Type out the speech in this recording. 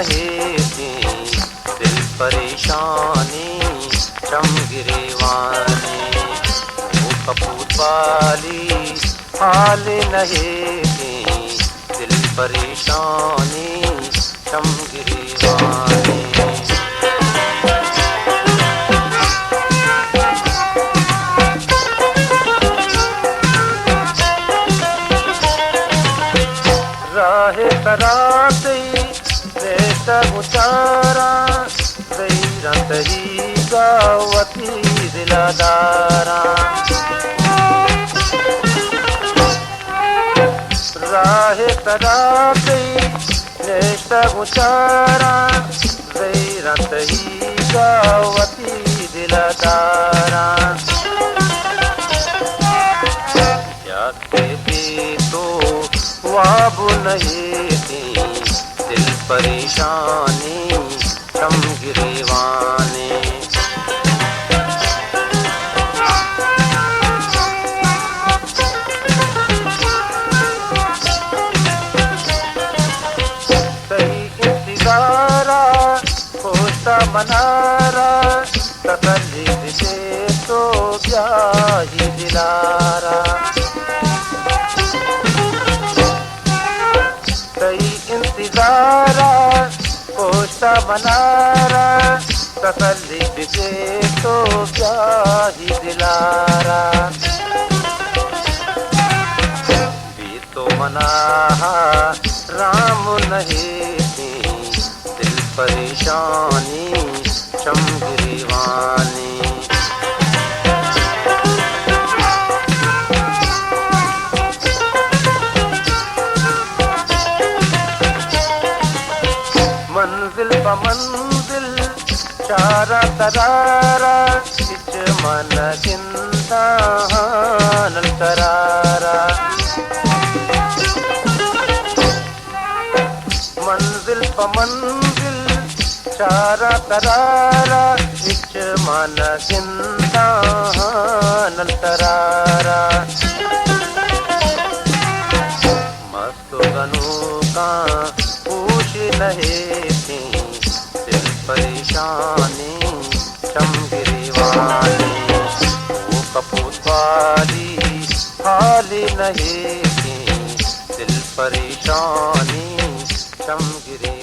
नहीं थी दिल परेशानी चम गिरेवानी वो कपूत वाली हाल नहीं थी दिल परेशानी चम गिरेवानी। राहे तराते रेत उचारा रत ही गावती दिलादारा। राहे तराते रेत उचारा रत ही गावती दिलादारा। भी तो वाब नहीं थी दिल परेशानी चम गिरेवानी। सही इंतजारा होता मनारा तसल्ली दे तो क्या ही दिलारा। इंतजारा कोशा मनारा तसल्ली बिके तो क्या ही दिलारा। भी तो मनाहा राम नहीं थी दिल परेशानी चम गिरेवानी। मंजिल ब मंजिल चारा तरारा इच मन गिंदा नल करारा। मंजिल ब मंजिल चारा तरारा इच मन गिंदा नल करारा। मस्त गनू का नहीं थी दिल परेशानी चम गिरेवानी। वो कपूत वाली हाल नहीं थी दिल परेशानी चम गिरेवानी।